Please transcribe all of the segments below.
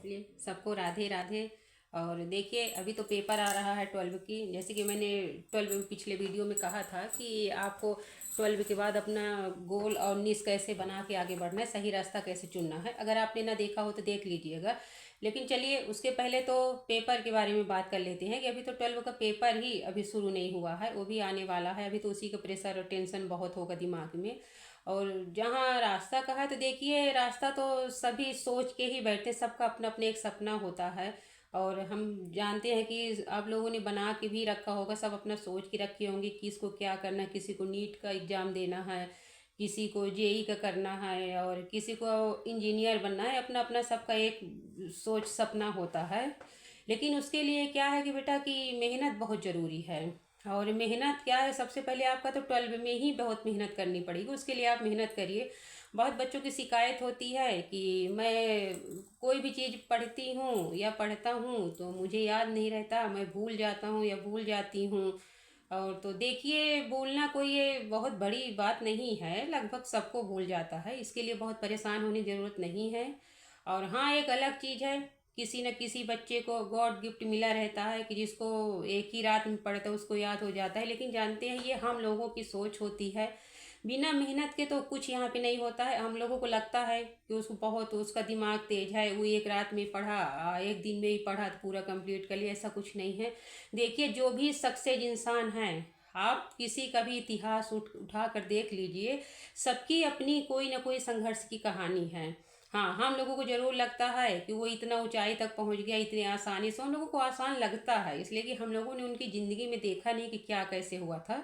चलिए सबको राधे राधे। और देखिए अभी तो पेपर आ रहा है 12 की। जैसे कि मैंने 12 में पिछले वीडियो में कहा था कि आपको 12 के बाद अपना गोल और निश कैसे बना के आगे बढ़ना है, सही रास्ता कैसे चुनना है। अगर आपने ना देखा हो तो देख लीजिएगा। लेकिन चलिए उसके पहले तो पेपर के बारे में बात कर लेते हैं कि अभी तो 12 का पेपर ही अभी शुरू नहीं हुआ है, वो भी आने वाला है। अभी तो उसी का प्रेशर और टेंशन बहुत होगा दिमाग में। और जहाँ रास्ता का है तो देखिए रास्ता तो सभी सोच के ही बैठे, सबका अपना अपना एक सपना होता है। और हम जानते हैं कि आप लोगों ने बना के भी रखा होगा, सब अपना सोच के रखे होंगे कि किसको क्या करना है। किसी को नीट का एग्ज़ाम देना है, किसी को जेई का करना है, और किसी को इंजीनियर बनना है। अपना अपना सबका एक सोच सपना होता है। लेकिन उसके लिए क्या है कि बेटा कि मेहनत बहुत ज़रूरी है। और मेहनत क्या है, सबसे पहले आपका तो 12 में ही बहुत मेहनत करनी पड़ेगी। उसके लिए आप मेहनत करिए। बहुत बच्चों की शिकायत होती है कि मैं कोई भी चीज़ पढ़ती हूँ या पढ़ता हूँ तो मुझे याद नहीं रहता, मैं भूल जाता हूँ या भूल जाती हूँ। और तो देखिए भूलना कोई ये बहुत बड़ी बात नहीं है, लगभग सबको भूल जाता है। इसके लिए बहुत परेशान होने की ज़रूरत नहीं है। और हाँ, एक अलग चीज़ है, किसी न किसी बच्चे को गॉड गिफ्ट मिला रहता है कि जिसको एक ही रात में पढ़ता है उसको याद हो जाता है। लेकिन जानते हैं ये हम लोगों की सोच होती है। बिना मेहनत के तो कुछ यहाँ पे नहीं होता है। हम लोगों को लगता है कि उसको बहुत उसका दिमाग तेज है, वो एक रात में पढ़ा, एक दिन में ही पढ़ा तो पूरा कंप्लीट कर लिया। ऐसा कुछ नहीं है। देखिए जो भी सक्सेस इंसान हैं, आप किसी का भी इतिहास उठा कर देख लीजिए, सबकी अपनी कोई ना कोई संघर्ष की कहानी है। हाँ, हम लोगों को जरूर लगता है कि वो इतना ऊंचाई तक पहुंच गया इतने आसानी से, हम लोगों को आसान लगता है इसलिए कि हम लोगों ने उनकी ज़िंदगी में देखा नहीं कि क्या कैसे हुआ था।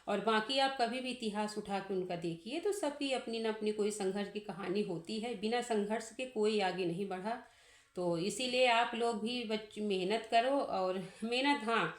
और बाकी आप कभी भी इतिहास उठा के उनका देखिए तो सबकी अपनी न अपनी कोई संघर्ष की कहानी होती है। बिना संघर्ष के कोई आगे नहीं बढ़ा। तो इसीलिए आप लोग भी मेहनत करो। और मेहनत, हाँ,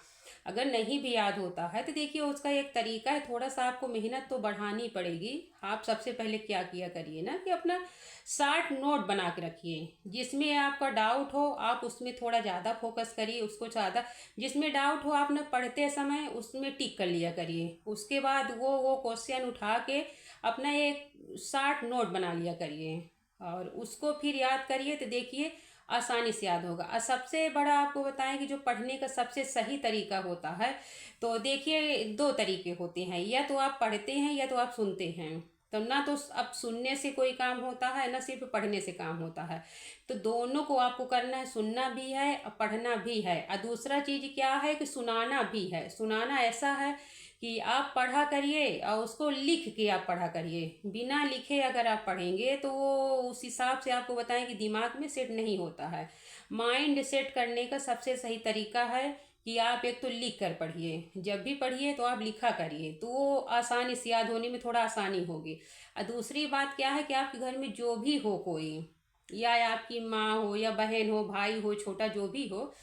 अगर नहीं भी याद होता है तो देखिए उसका एक तरीका है, थोड़ा सा आपको मेहनत तो बढ़ानी पड़ेगी। आप सबसे पहले क्या किया करिए ना कि अपना 60 नोट बना के रखिए। जिसमें आपका डाउट हो आप उसमें थोड़ा ज़्यादा फोकस करिए, उसको ज़्यादा। जिसमें डाउट हो आप ना पढ़ते समय उसमें टिक कर लिया करिए। उसके बाद वो क्वेश्चन उठा के अपना एक 60 नोट बना लिया करिए और उसको फिर याद करिए तो देखिए आसानी से याद होगा। और सबसे बड़ा आपको बताएं कि जो पढ़ने का सबसे सही तरीका होता है, तो देखिए दो तरीके होते हैं, या तो आप पढ़ते हैं या तो आप सुनते हैं। तो ना तो अब सुनने से कोई काम होता है ना सिर्फ पढ़ने से काम होता है। तो दोनों को आपको करना है, सुनना भी है और पढ़ना भी है। और दूसरा चीज़ क्या है कि सुनाना भी है। सुनाना ऐसा है कि आप पढ़ा करिए और उसको लिख के आप पढ़ा करिए। बिना लिखे अगर आप पढ़ेंगे तो वो उस हिसाब से आपको बताएं कि दिमाग में सेट नहीं होता है। माइंड सेट करने का सबसे सही तरीका है कि आप एक तो लिख कर पढ़िए, जब भी पढ़िए तो आप लिखा करिए तो वो आसानी से याद होने में थोड़ा आसानी होगी। और दूसरी बात क्या है कि आपके घर में जो भी हो कोई, या आपकी माँ हो या बहन हो, भाई हो, छोटा जो भी हो,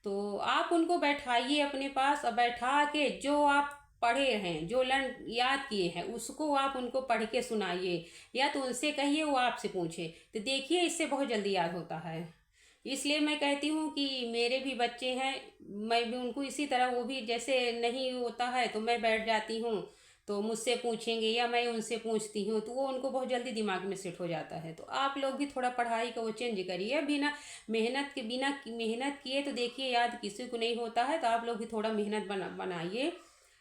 तो आप उनको बैठाइए अपने पास और बैठा के जो आप पढ़े हैं, जो लर्न याद किए हैं, उसको आप उनको पढ़ के सुनाइए। या तो उनसे कहिए वो आपसे पूछे, तो देखिए इससे बहुत जल्दी याद होता है। इसलिए मैं कहती हूँ कि मेरे भी बच्चे हैं, मैं भी उनको इसी तरह, वो भी जैसे नहीं होता है तो मैं बैठ जाती हूँ तो मुझसे पूछेंगे या मैं उनसे पूछती हूँ तो वो उनको बहुत जल्दी दिमाग में सेट हो जाता है। तो आप लोग भी थोड़ा पढ़ाई का वो चेंज करिए। बिना मेहनत के, बिना मेहनत किए तो देखिए याद किसी को नहीं होता है। तो आप लोग भी थोड़ा मेहनत बनाइए।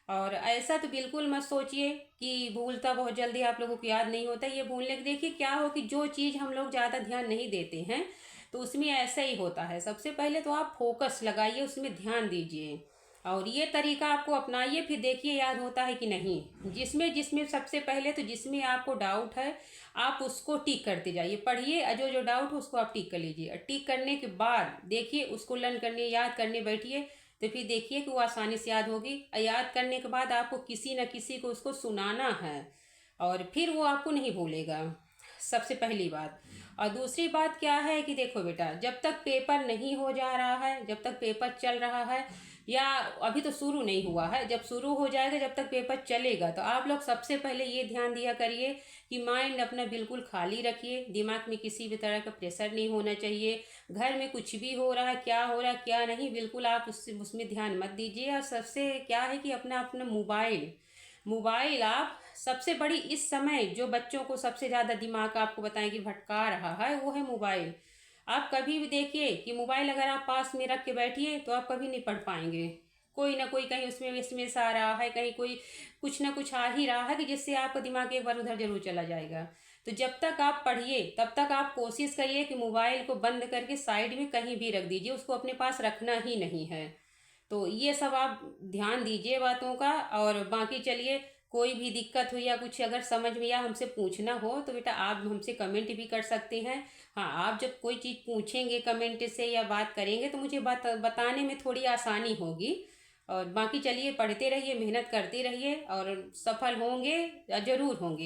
और ऐसा तो बिल्कुल मत सोचिए कि भूलता बहुत जल्दी आप लोगों को याद नहीं होता। ये भूलने के देखिए क्या हो कि जो चीज़ हम लोग ज़्यादा ध्यान नहीं देते हैं तो उसमें ऐसा ही होता है। सबसे पहले तो आप फोकस लगाइए, उसमें ध्यान दीजिए और ये तरीका आपको अपनाइए, फिर देखिए याद होता है कि नहीं। जिसमें जिसमें सबसे पहले तो जिसमें आपको डाउट है आप उसको टिक करते जाइए, पढ़िए और जो जो डाउट हो उसको आप टिक कर लीजिए। और टिक करने के बाद देखिए उसको लर्न करने, याद करने बैठिए तो फिर देखिए कि वो आसानी से याद होगी। और याद करने के बाद आपको किसी न किसी को उसको सुनाना है और फिर वो आपको नहीं भूलेगा, सबसे पहली बात। और दूसरी बात क्या है कि देखो बेटा, जब तक पेपर नहीं हो जा रहा है, जब तक पेपर चल रहा है, या अभी तो शुरू नहीं हुआ है, जब शुरू हो जाएगा, जब तक पेपर चलेगा, तो आप लोग सबसे पहले ये ध्यान दिया करिए कि माइंड अपना बिल्कुल खाली रखिए। दिमाग में किसी भी तरह का प्रेशर नहीं होना चाहिए। घर में कुछ भी हो रहा है, क्या हो रहा है क्या नहीं, बिल्कुल आप उसमें ध्यान मत दीजिए। और सबसे क्या है कि अपना अपना मोबाइल मोबाइल आप सबसे बड़ी इस समय जो बच्चों को सबसे ज़्यादा दिमाग आपको बताएं कि भटका रहा है वो है मोबाइल। आप कभी भी देखिए कि मोबाइल अगर आप पास में रख के बैठिए तो आप कभी नहीं पढ़ पाएंगे। कोई ना कोई कहीं उसमें इसमें आ रहा है, कहीं कोई कुछ ना कुछ आ ही रहा है कि जिससे आपका दिमाग एक बार उधर जरूर चला जाएगा। तो जब तक आप पढ़िए तब तक आप कोशिश करिए कि मोबाइल को बंद करके साइड में कहीं भी रख दीजिए, उसको अपने पास रखना ही नहीं है। तो ये सब आप ध्यान दीजिए बातों का। और बाकी चलिए, कोई भी दिक्कत हो या कुछ अगर समझ में या हमसे पूछना हो तो बेटा आप हमसे कमेंट भी कर सकते हैं। हाँ, आप जब कोई चीज़ पूछेंगे कमेंट से या बात करेंगे तो मुझे बताने में थोड़ी आसानी होगी। और बाकी चलिए, पढ़ते रहिए, मेहनत करते रहिए और सफल होंगे, ज़रूर होंगे।